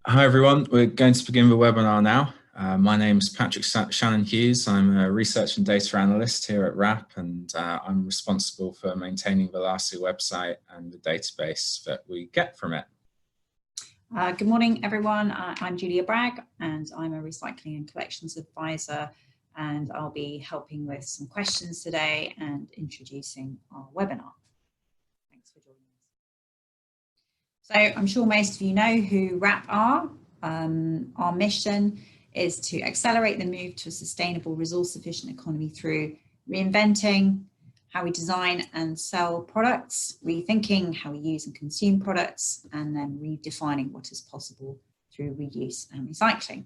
Hi everyone, we're going to begin the webinar now. My name is Patrick Shannon Hughes. I'm a research and data analyst here at WRAP, and I'm responsible for maintaining the LARSU website and the database that we get from it. Good morning everyone, I'm Julia Bragg and I'm a recycling and collections advisor, and I'll be helping with some questions today and introducing our webinar. Thanks for joining us. So I'm sure most of you know who WRAP are. Our mission is to accelerate the move to a sustainable, resource-efficient economy through reinventing how we design and sell products, rethinking how we use and consume products, and then redefining what is possible through reuse and recycling.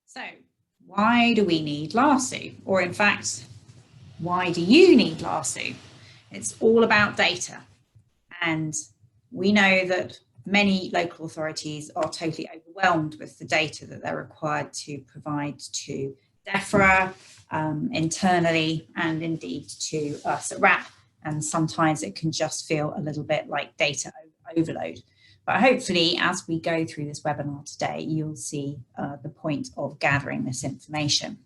So why do we need LARSU? Or in fact, why do you need LARSU? It's all about data. And we know that many local authorities are totally overwhelmed with the data that they're required to provide to Defra, internally, and indeed to us at WRAP. And sometimes it can just feel a little bit like data overload. But hopefully, as we go through this webinar today, you'll see the point of gathering this information.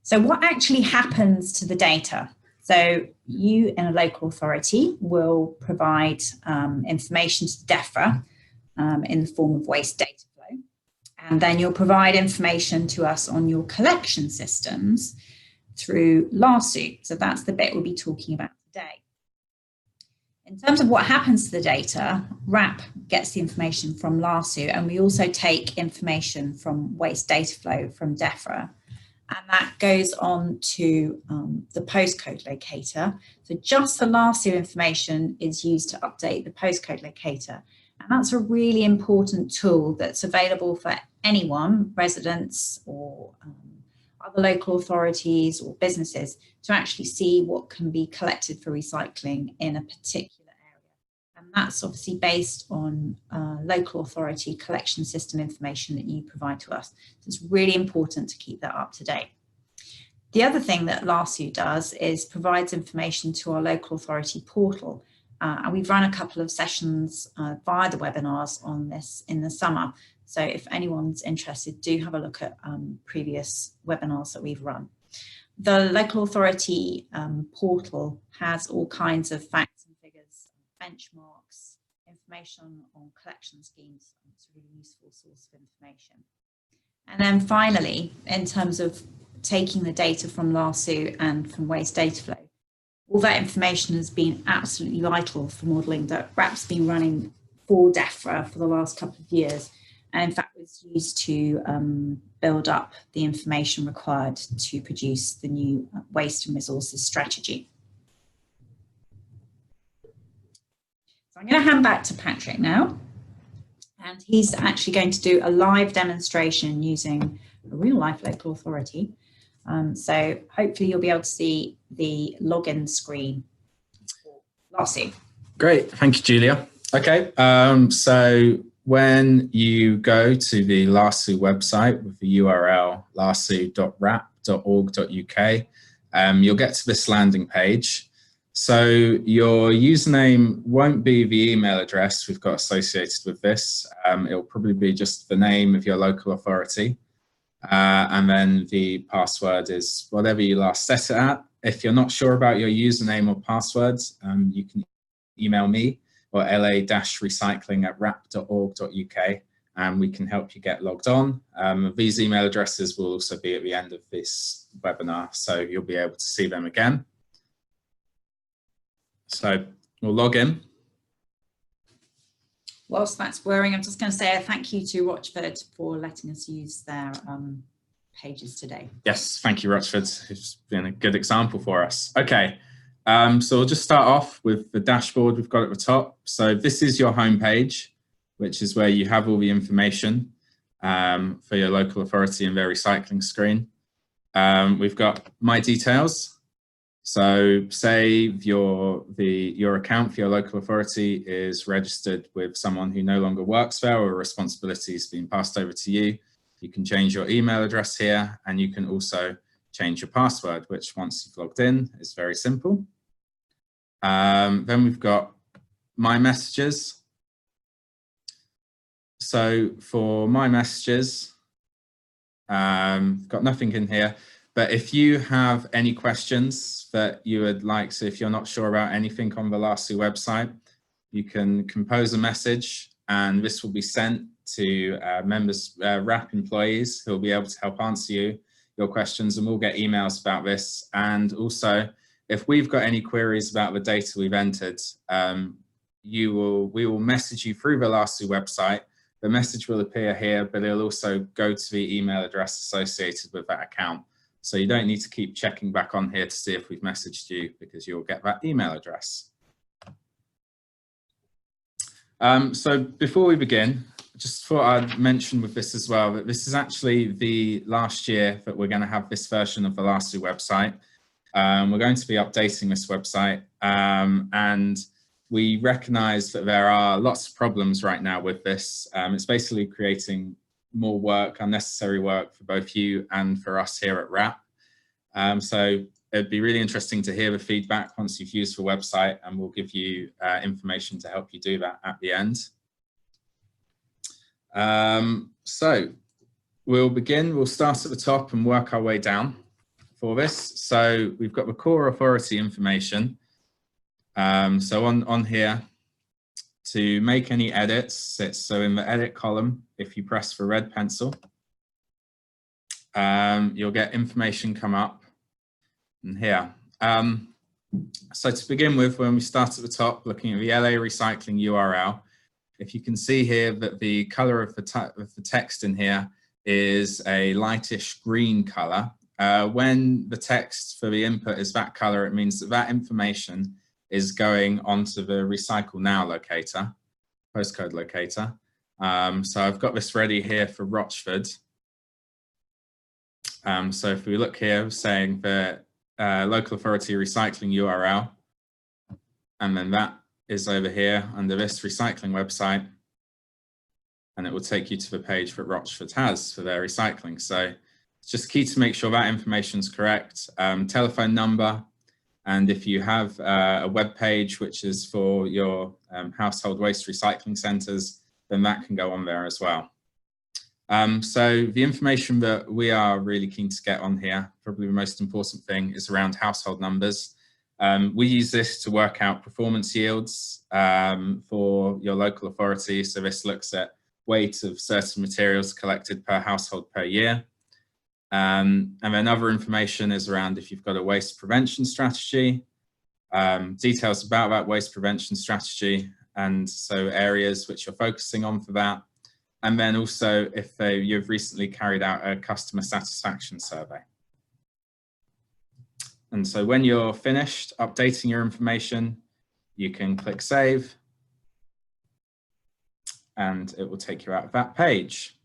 So what actually happens to the data? So you in a local authority will provide information to Defra in the form of WasteDataFlow, and then you'll provide information to us on your collection systems through LARSU. So that's the bit we'll be talking about today. In terms of what happens to the data, WRAP gets the information from LARSU, and we also take information from WasteDataFlow from Defra. And that goes on to the postcode locator. So just the LARSU information is used to update the postcode locator. And that's a really important tool that's available for anyone, residents or other local authorities or businesses, to actually see what can be collected for recycling in a particular area. And that's obviously based on local authority collection system information that you provide to us. So it's really important to keep that up to date. The other thing that LARSU does is provides information to our local authority portal. And we've run a couple of sessions via the webinars on this in the summer. So if anyone's interested, do have a look at previous webinars that we've run. The local authority portal has all kinds of facts and figures, benchmarks, information on collection schemes. It's a really useful source of information. And then finally, in terms of taking the data from LARSU and from WasteDataFlow, all that information has been absolutely vital for modelling that WRAP's been running for Defra for the last couple of years, and in fact was used to build up the information required to produce the new waste and resources strategy. So I'm going to hand back to Patrick now, and he's actually going to do a live demonstration using a real life local authority. So hopefully you'll be able to see the login screen for LARSU. Great, thank you, Julia. Okay, so when you go to the LARSU website with the URL larsu.wrap.org.uk, you'll get to this landing page. So your username won't be the email address we've got associated with this. It'll probably be just the name of your local authority. And then the password is whatever you last set it at. If you're not sure about your username or passwords, you can email me or la-recycling@wrap.org.uk, and we can help you get logged on. These email addresses will also be at the end of this webinar, so you'll be able to see them again. So we'll log in. Whilst that's blurring, I'm just going to say a thank you to Rochford for letting us use their pages today. Yes, thank you, Rochford. It's been a good example for us. Okay, so we'll just start off with the dashboard we've got at the top. So this is your home page, which is where you have all the information for your local authority and their recycling screen. We've got my details. So say your account for your local authority is registered with someone who no longer works there, or responsibility is being passed over to you. You can change your email address here, and you can also change your password, which once you've logged in is very simple. Then we've got my messages. So for my messages, got nothing in here, but if you have any questions that you would like, so if you're not sure about anything on the LARSU website, you can compose a message and this will be sent to members, RAP employees who will be able to help answer your questions, and we'll get emails about this. And also, if we've got any queries about the data we've entered, we will message you through the LARSU website. The message will appear here, but it'll also go to the email address associated with that account. So you don't need to keep checking back on here to see if we've messaged you, because you'll get that email address. So before we begin, just thought I'd mention with this as well that this is actually the last year that we're going to have this version of the LARSU website. We're going to be updating this website, and we recognize that there are lots of problems right now with this. It's basically creating more work, unnecessary work for both you and for us here at RAP. So it'd be really interesting to hear the feedback once you've used the website, and we'll give you information to help you do that at the end. So we'll start at the top and work our way down for this. So we've got the core authority information. So on here, to make any edits, so in the edit column, if you press the red pencil, you'll get information come up in here. So to begin with, when we start at the top, looking at the LA recycling URL, if you can see here that the color of the text in here is a lightish green color. When the text for the input is that color, it means that that information is going onto the Recycle Now locator, postcode locator. So I've got this ready here for Rochford. So if we look here, saying the local authority recycling URL, and then that is over here under this recycling website, and it will take you to the page that Rochford has for their recycling. So it's just key to make sure that information is correct. Telephone number, and if you have a web page which is for your household waste recycling centres, then that can go on there as well. So the information that we are really keen to get on here, probably the most important thing, is around household numbers. We use this to work out performance yields for your local authority. So this looks at weight of certain materials collected per household per year. And then other information is around if you've got a waste prevention strategy, details about that waste prevention strategy, and so areas which you're focusing on for that. And then also if you've recently carried out a customer satisfaction survey. And so when you're finished updating your information, you can click Save, and it will take you out of that page.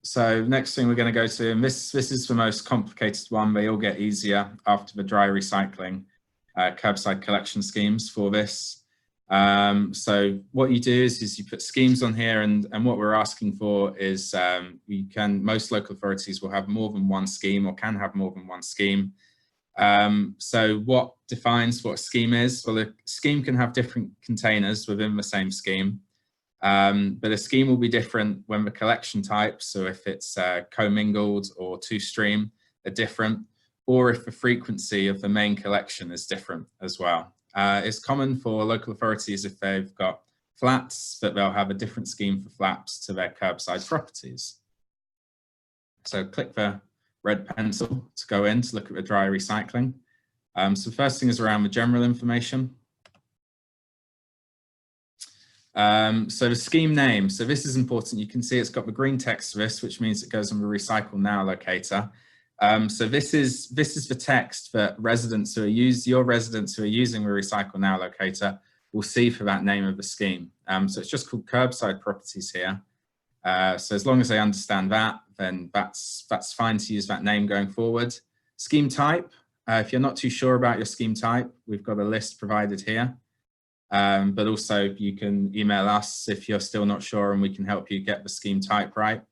So next thing we're going to go to, and this is the most complicated one. They all get easier after the dry recycling curbside collection schemes for this. So what you do is you put schemes on here, and what we're asking for is most local authorities will have more than one scheme, or can have more than one scheme. So what defines what a scheme is? Well, a scheme can have different containers within the same scheme, but a scheme will be different when the collection type, so if it's commingled or two-stream, are different, or if the frequency of the main collection is different as well. It's common for local authorities if they've got flats that they'll have a different scheme for flats to their curbside properties. So click the red pencil to go in to look at the dry recycling. So the first thing is around the general information. So the scheme name, so this is important. You can see it's got the green text for this, which means it goes on the Recycle Now locator. So this is the text that your residents who are using the Recycle Now locator will see for that name of the scheme. So it's just called curbside properties here. So as long as they understand that, then that's fine to use that name going forward. Scheme type, if you're not too sure about your scheme type, we've got a list provided here. But also you can email us if you're still not sure, and we can help you get the scheme type right.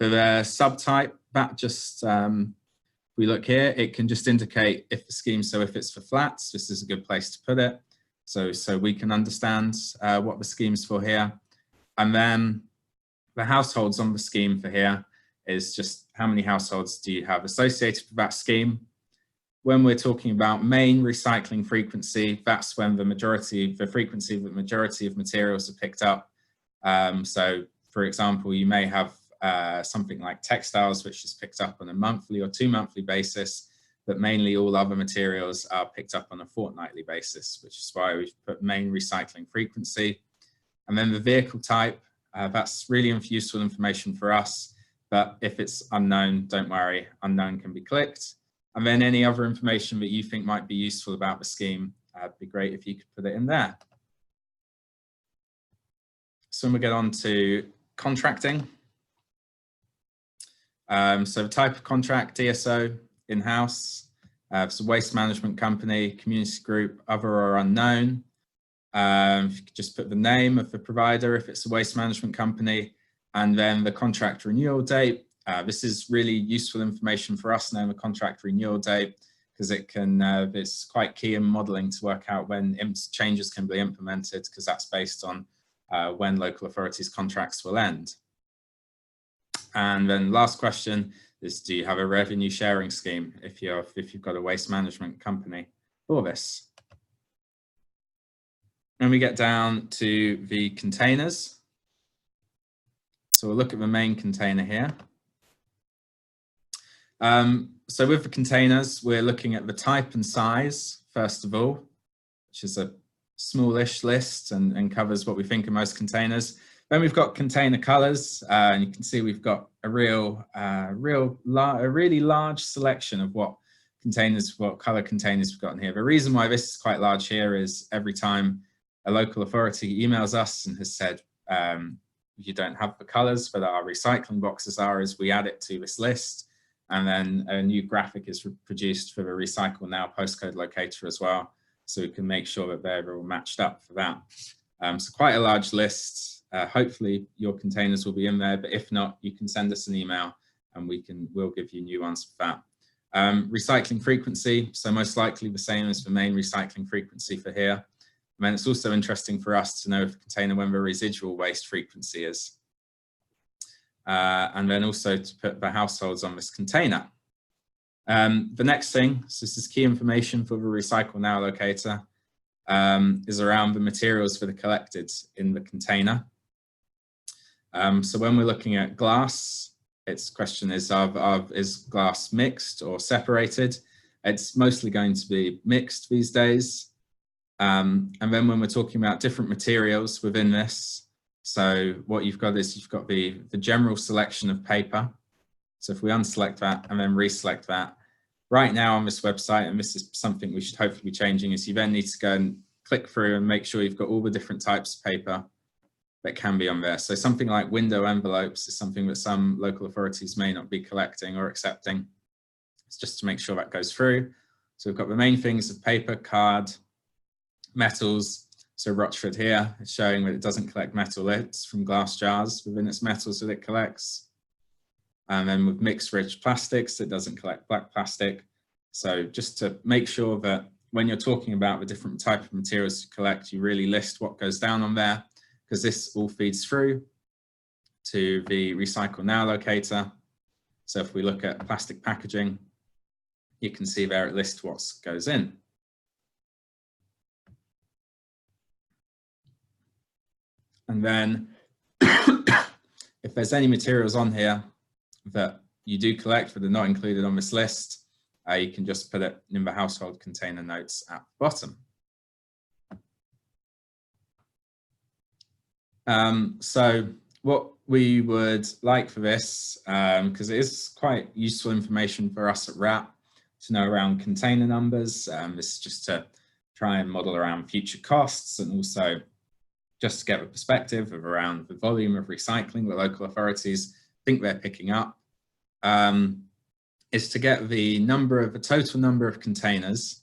For the subtype, that just, if we look here, it can just indicate if the scheme, so if it's for flats, this is a good place to put it. So we can understand what the scheme's for here. And then the households on the scheme for here is just how many households do you have associated with that scheme. When we're talking about main recycling frequency, that's when the frequency of the majority of materials are picked up. So for example, you may have something like textiles, which is picked up on a monthly or 2-monthly basis, but mainly all other materials are picked up on a fortnightly basis, which is why we've put main recycling frequency. And then the vehicle type, that's really useful information for us, but if it's unknown, don't worry, unknown can be clicked. And then any other information that you think might be useful about the scheme, it'd be great if you could put it in there. So when we get on to contracting, so the type of contract, DSO, in-house, it's a waste management company, community group, other or unknown. If you could just put the name of the provider if it's a waste management company, and then the contract renewal date. This is really useful information for us knowing the contract renewal date, because it's quite key in modeling to work out when changes can be implemented, because that's based on when local authorities' contracts will end. And then last question is, do you have a revenue sharing scheme if you've got a waste management company for this? And we get down to the containers. So we'll look at the main container here. So with the containers, we're looking at the type and size, first of all, which is a smallish list and covers what we think are most containers. Then we've got container colors, and you can see we've got a really large selection of what color containers we've got in here. The reason why this is quite large here is every time a local authority emails us and has said, you don't have the colors that our recycling boxes are, as we add it to this list. And then a new graphic is produced for the Recycle Now postcode locator as well, so we can make sure that they're all matched up for that. So quite a large list. Hopefully your containers will be in there, but if not, you can send us an email and we'll give you new ones for that. Recycling frequency, so most likely the same as the main recycling frequency for here. And then it's also interesting for us to know if the container when the residual waste frequency is. And then also to put the households on this container. The next thing, so this is key information for the Recycle Now locator, is around the materials that are collected in the container. So when we're looking at glass, its question is glass mixed or separated? It's mostly going to be mixed these days. And then when we're talking about different materials within this, so what you've got is you've got the general selection of paper. So if we unselect that and then reselect that, right now on this website, and this is something we should hopefully be changing, is you then need to go and click through and make sure you've got all the different types of paper that can be on there. So something like window envelopes is something that some local authorities may not be collecting or accepting. It's just to make sure that goes through. So we've got the main things of paper, card, metals. So Rochford here is showing that it doesn't collect metal lids from glass jars within its metals that it collects. And then with mixed rich plastics, it doesn't collect black plastic. So just to make sure that when you're talking about the different type of materials to collect, you really list what goes down on there, because this all feeds through to the Recycle Now locator. So if we look at plastic packaging, you can see there it lists what goes in. And then if there's any materials on here that you do collect that are not included on this list, you can just put it in the household container notes at the bottom. So what we would like for this, because it is quite useful information for us at RAP to know around container numbers. This is just to try and model around future costs, and also just to get a perspective of around the volume of recycling that local authorities think they're picking up, is to get the total number of containers.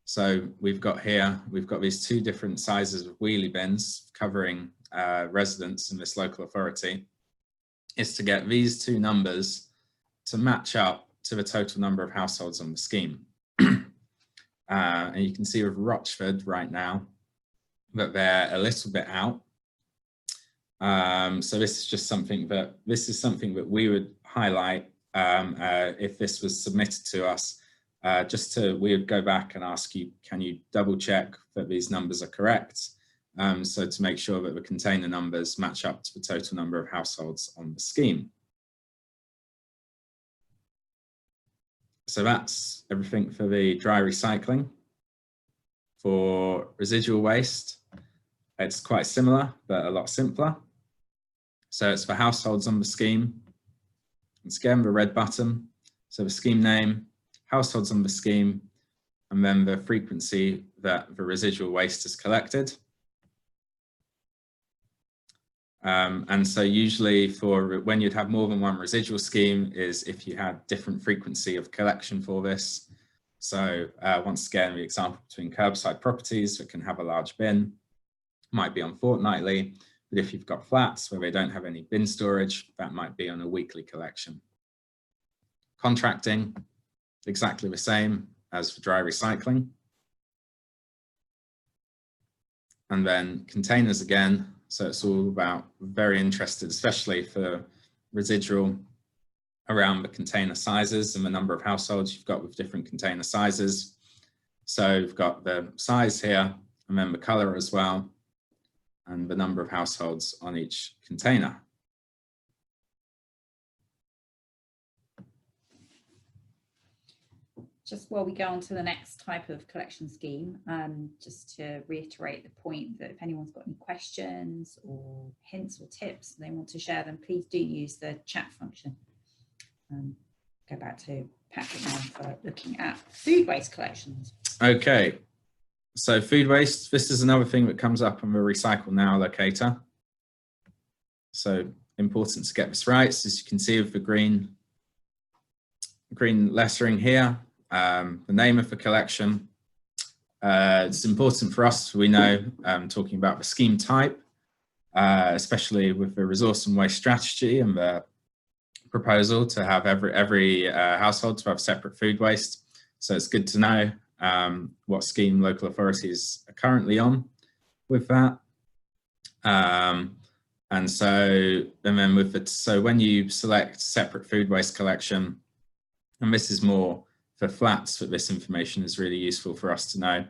So we've got these two different sizes of wheelie bins covering residents in this local authority, is to get these two numbers to match up to the total number of households on the scheme. And you can see with Rochford right now that they're a little bit out. So this is just something that we would highlight if this was submitted to us. We would go back and ask you, can you double check that these numbers are correct? So to make sure that the container numbers match up to the total number of households on the scheme. So that's everything for the dry recycling. For residual waste, it's quite similar, but a lot simpler. So it's for households on the scheme. It's again the red button. So the scheme name, households on the scheme, and then the frequency that the residual waste is collected. And so usually for when you'd have more than one residual scheme is if you had different frequency of collection for this. So once again, the example between curbside properties that can have a large bin might be on fortnightly, but if you've got flats where they don't have any bin storage, that might be on a weekly collection. Contracting, exactly the same as for dry recycling. And then containers again. So it's all about very interested, especially for residual, around the container sizes and the number of households you've got with different container sizes. So you've got the size here and then the color as well, and the number of households on each container. Just while we go on to the next type of collection scheme, just to reiterate the point that if anyone's got any questions or hints or tips and they want to share them, please do use the chat function. Go back to Patrick now for looking at food waste collections. Okay, so food waste, this is another thing that comes up on the Recycle Now locator. So important to get this right. So as you can see with the green lettering here, the name of the collection. It's important for us, we know, talking about the scheme type, especially with the resource and waste strategy and the proposal to have every household to have separate food waste. So it's good to know what scheme local authorities are currently on with that. And then so when you select separate food waste collection, and this is more for flats that this information is really useful for us to know,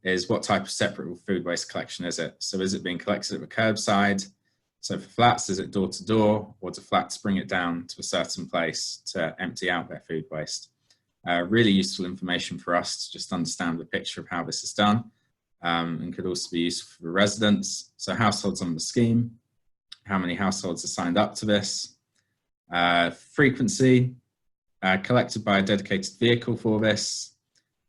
is what type of separate food waste collection is it? So is it being collected at the curbside? So for flats, is it door to door, or do flats bring it down to a certain place to empty out their food waste? Really useful information for us to just understand the picture of how this is done, and could also be useful for the residents. So households on the scheme, how many households are signed up to this? Frequency, collected by a dedicated vehicle for this.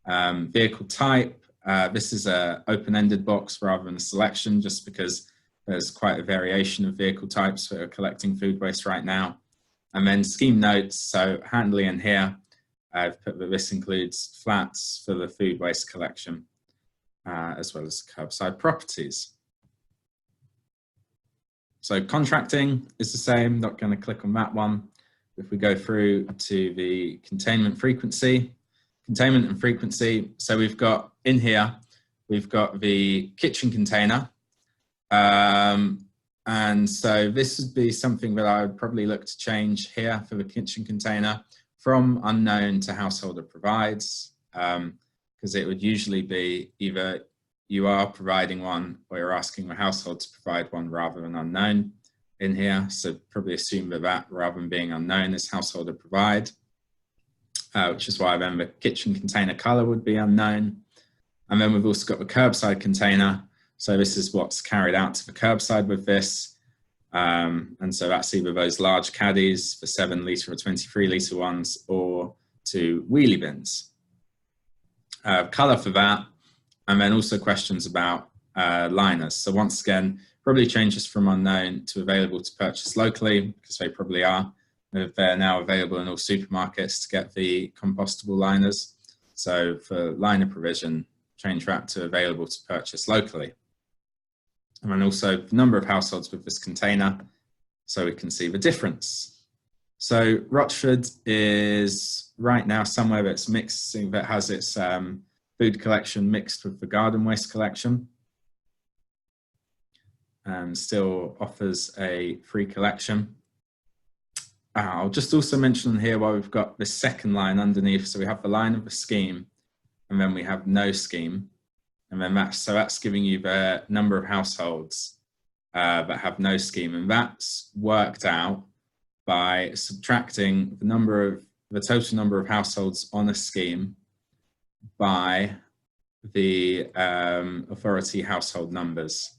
Vehicle type, this is an open-ended box rather than a selection, just because there's quite a variation of vehicle types that are collecting food waste right now. And then scheme notes, so handily in here, I've put that this includes flats for the food waste collection, as well as curbside properties. So contracting is the same, not going to click on that one. If we go through to the containment and frequency, so we've got in here, we've got the kitchen container. And so this would be something that I would probably look to change here for the kitchen container from unknown to householder provides, because it would usually be either you are providing one or you're asking the household to provide one rather than unknown in here. So probably assume that rather than being unknown is householder provide, which is why then the kitchen container color would be unknown. And then we've also got the curbside container. So this is what's carried out to the curbside with this. And so that's either those large caddies, the 7 litre or 23 litre ones, or to wheelie bins. Color for that. And then also questions about liners. So once again, probably changes from unknown to available to purchase locally, because they probably are. They're now available in all supermarkets to get the compostable liners. So for liner provision, change that to available to purchase locally. And then also the number of households with this container, so we can see the difference. So Rochford is right now somewhere that's mixing, that has its food collection mixed with the garden waste collection. and still offers a free collection. I'll just also mention here why we've got this second line underneath. So we have the line of the scheme, and then we have no scheme. And then that's giving you the number of households that have no scheme. And that's worked out by subtracting the total number of households on a scheme by the authority household numbers.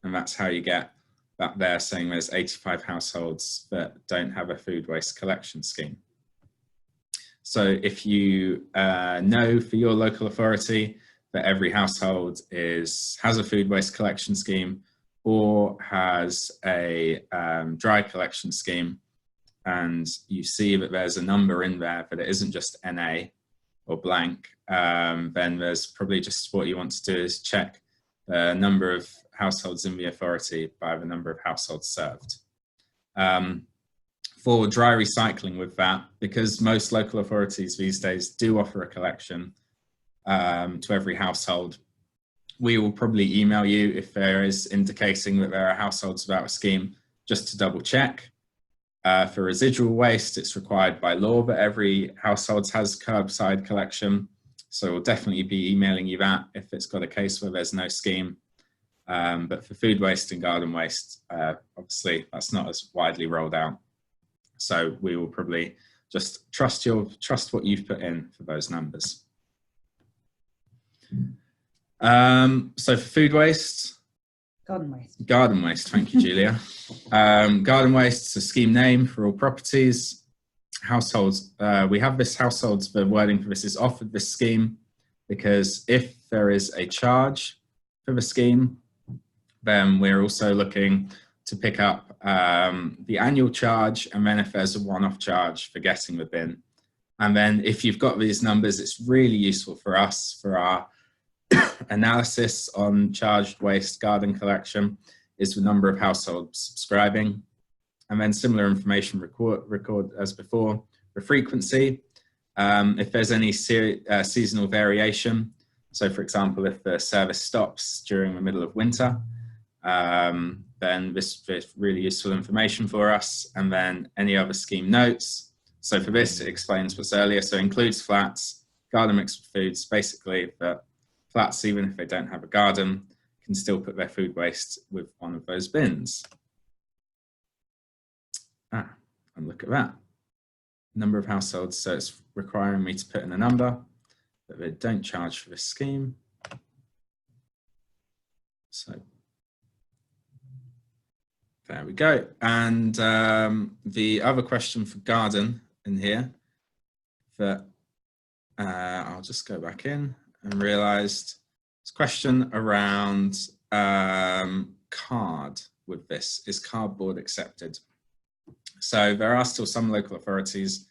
And that's how you get that there saying there's 85 households that don't have a food waste collection scheme. So if you know for your local authority that every household has a food waste collection scheme or has a dry collection scheme, and you see that there's a number in there, but it isn't just NA or blank, then there's probably just what you want to do is check the number of households in the authority by the number of households served. For dry recycling with that, because most local authorities these days do offer a collection to every household, we will probably email you if there is indicating that there are households without a scheme, just to double check. For residual waste, it's required by law that every household has curbside collection. So we'll definitely be emailing you that if it's got a case where there's no scheme. But for food waste and garden waste, obviously that's not as widely rolled out. So we will probably just trust what you've put in for those numbers. So for food waste, garden waste, thank you, Julia. Garden waste is a scheme name for all properties. Households, we have this households, the wording for this is offered this scheme, because if there is a charge for the scheme, then we're also looking to pick up the annual charge, and then if there's a one-off charge for getting the bin. And then if you've got these numbers, it's really useful for us for our analysis on charged waste garden collection is the number of households subscribing. And then similar information record as before, the frequency, if there's any seasonal variation. So for example, if the service stops during the middle of winter, then this is really useful information for us. And then any other scheme notes. So for this, it explains what's earlier. So includes flats, garden mixed with foods, basically that flats, even if they don't have a garden, can still put their food waste with one of those bins. And look at that. Number of households, so it's requiring me to put in a number that they don't charge for this scheme. So there we go. And the other question for garden in here that I'll just go back in and realized this question around card with this. Is cardboard accepted? So there are still some local authorities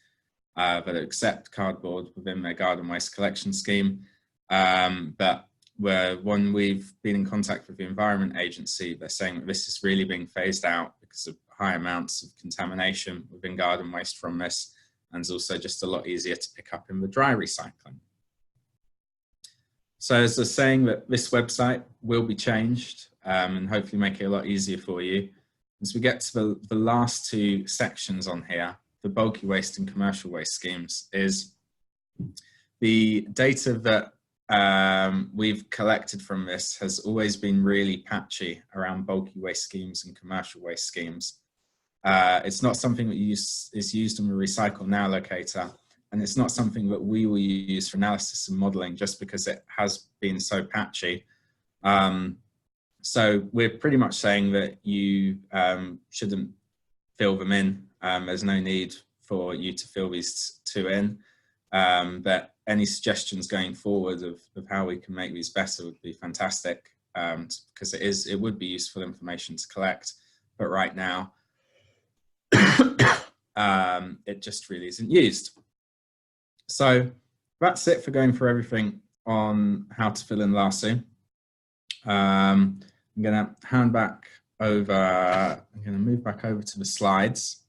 that accept cardboard within their garden waste collection scheme. But when we've been in contact with the Environment Agency, they're saying that this is really being phased out because of high amounts of contamination within garden waste from this, and it's also just a lot easier to pick up in the dry recycling. So as they're saying that this website will be changed and hopefully make it a lot easier for you. As we get to the last two sections on here, the bulky waste and commercial waste schemes, is the data that we've collected from this has always been really patchy around bulky waste schemes and commercial waste schemes. It's not something that is used on the Recycle Now locator, and it's not something that we will use for analysis and modeling just because it has been so patchy. So we're pretty much saying that you shouldn't fill them in. There's no need for you to fill these two in. But any suggestions going forward of how we can make these better would be fantastic, because it would be useful information to collect. But right now, it just really isn't used. So that's it for going through everything on how to fill in LARSU. I'm going to hand back over, I'm going to move back over to the slides.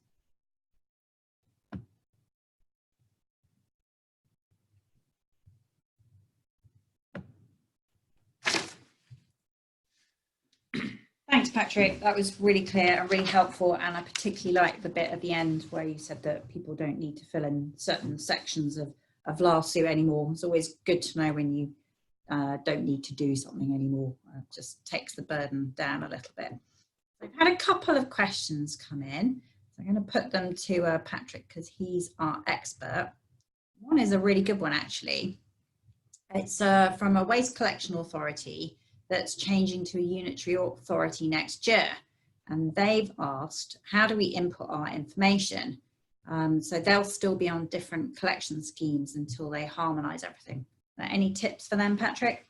Thanks, Patrick. That was really clear and really helpful. And I particularly like the bit at the end where you said that people don't need to fill in certain sections of LARSU anymore. It's always good to know when you don't need to do something anymore. It just takes the burden down a little bit. I've had a couple of questions come in. So I'm going to put them to Patrick because he's our expert. One is a really good one, actually. It's from a waste collection authority that's changing to a unitary authority next year. And they've asked, how do we input our information? So they'll still be on different collection schemes until they harmonise everything. Any tips for them, Patrick?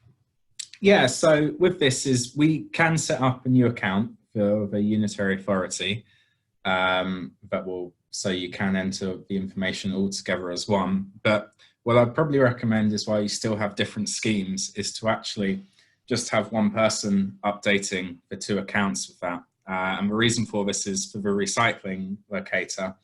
Yeah, so with this is we can set up a new account for the unitary authority so you can enter the information all together as one. But what I'd probably recommend is, while you still have different schemes, is to actually just have one person updating the two accounts with that. And the reason for this is, for the recycling locator,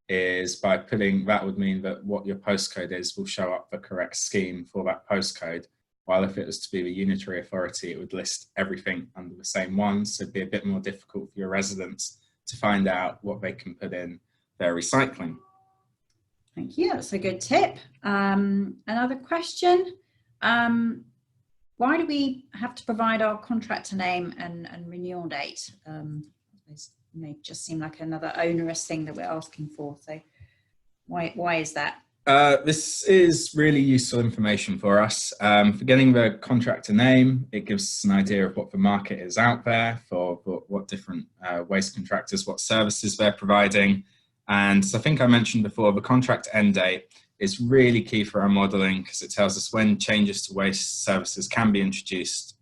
is by putting, that would mean that what your postcode is will show up the correct scheme for that postcode. While if it was to be the unitary authority, it would list everything under the same one. So it'd be a bit more difficult for your residents to find out what they can put in their recycling. Thank you, that's a good tip. Another question. Why do we have to provide our contractor name and renewal date? It may just seem like another onerous thing that we're asking for. So why is that? This is really useful information for us. For getting the contractor name, it gives us an idea of what the market is out there for what different waste contractors, what services they're providing. And so I think I mentioned before, the contract end date is really key for our modelling, because it tells us when changes to waste services can be introduced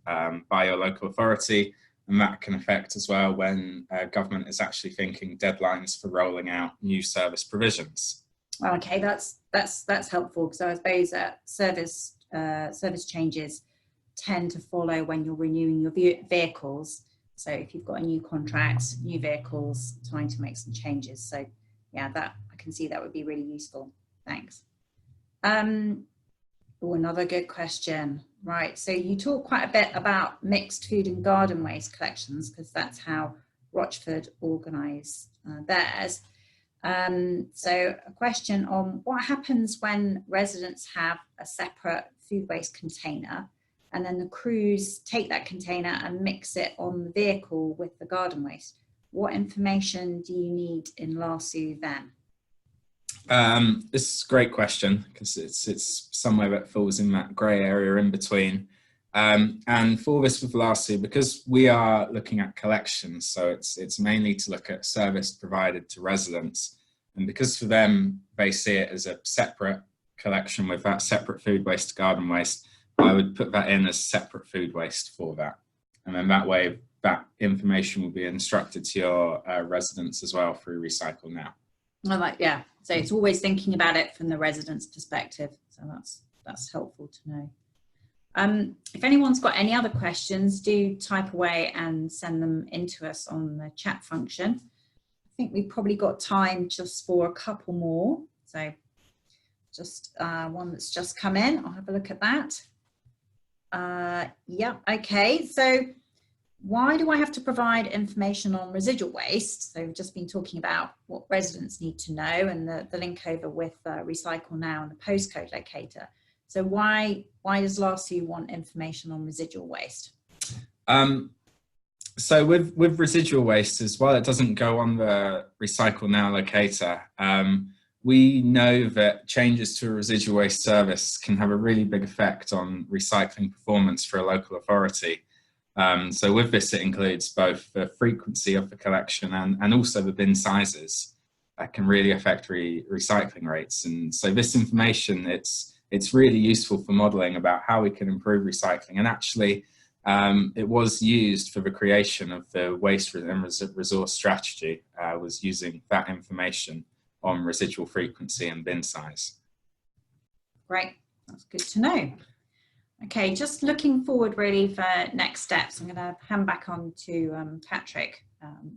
by your local authority, and that can affect as well when government is actually thinking deadlines for rolling out new service provisions. Well, okay, that's helpful, because I suppose that service changes tend to follow when you're renewing your vehicles. So if you've got a new contract, new vehicles, time to make some changes. So yeah, that I can see that would be really useful. Thanks. Oh, another good question. Right, so you talk quite a bit about mixed food and garden waste collections, because that's how Rochford organise theirs. So a question on what happens when residents have a separate food waste container, and then the crews take that container and mix it on the vehicle with the garden waste. What information do you need in LARSU then? This is a great question, because it's somewhere that falls in that grey area in between. And for this with LARSU, because we are looking at collections, so it's mainly to look at service provided to residents. And because for them, they see it as a separate collection with that separate food waste to garden waste, I would put that in as separate food waste for that. And then that way, that information will be instructed to your residents as well through Recycle Now. Yeah, so it's always thinking about it from the resident's perspective. So that's helpful to know. If anyone's got any other questions, do type away and send them into us on the chat function. I think we've probably got time just for a couple more. So just one that's just come in. I'll have a look at that. Yeah, okay. So why do I have to provide information on residual waste? So we've just been talking about what residents need to know, and the link over with Recycle Now and the postcode locator. So why does LARSU want information on residual waste? So with residual waste, as while it doesn't go on the Recycle Now locator, we know that changes to a residual waste service can have a really big effect on recycling performance for a local authority. So with this, it includes both the frequency of the collection and also the bin sizes that can really affect recycling rates. And so this information, it's really useful for modelling about how we can improve recycling. And actually, it was used for the creation of the waste and resource strategy, was using that information on residual frequency and bin size. Great, that's good to know. Okay, just looking forward really for next steps. I'm going to hand back on to Patrick.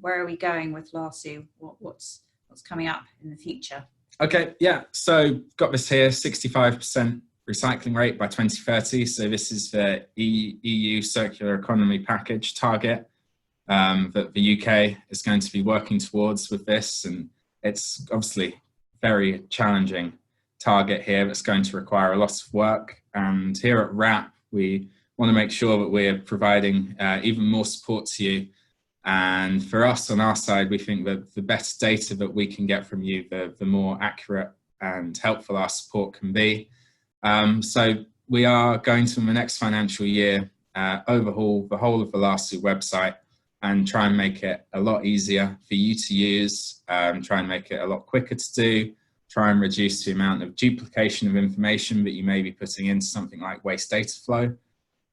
Where are we going with LARSU? What's coming up in the future? Okay, yeah, so got this here, 65% recycling rate by 2030. So this is the EU Circular Economy Package target. that the UK is going to be working towards with this. And it's obviously very challenging target here that's going to require a lot of work. And here at WRAP, we want to make sure that we're providing even more support to you. And for us on our side, we think that the better data that we can get from you, the more accurate and helpful our support can be. So we are going to, in the next financial year, overhaul the whole of the LARSU website and try and make it a lot easier for you to use, try and make it a lot quicker to do, try and reduce the amount of duplication of information that you may be putting into something like WasteDataFlow.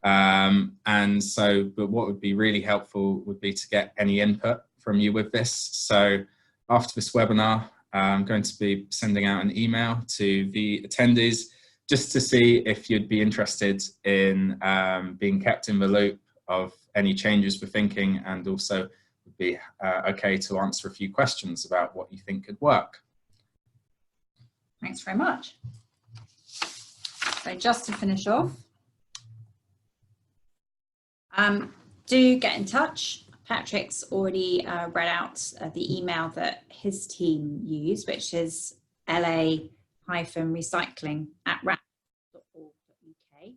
And so, but what would be really helpful would be to get any input from you with this. So after this webinar, I'm going to be sending out an email to the attendees just to see if you'd be interested in being kept in the loop of any changes we're thinking, and also would be okay to answer a few questions about what you think could work. Thanks very much. So just to finish off, do get in touch. Patrick's already read out the email that his team used, which is la-recycling@wrap.org.uk.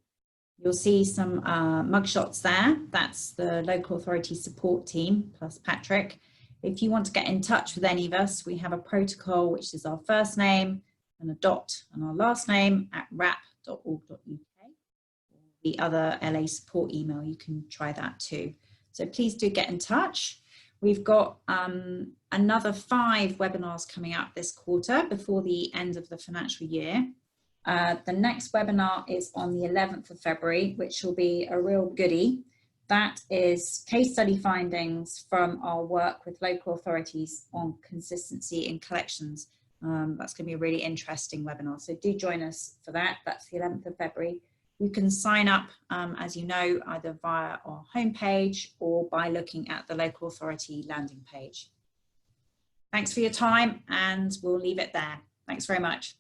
You'll see some mugshots there. That's the local authority support team plus Patrick. If you want to get in touch with any of us, we have a protocol, which is our first name and a dot and our last name @wrap.org.uk. The other LA support email, you can try that too. So please do get in touch. We've got another 5 webinars coming up this quarter before the end of the financial year. The next webinar is on the 11th of February, which will be a real goodie. That is case study findings from our work with local authorities on consistency in collections. That's going to be a really interesting webinar. So do join us for that. That's the 11th of February. You can sign up, as you know, either via our homepage or by looking at the local authority landing page. Thanks for your time, and we'll leave it there. Thanks very much.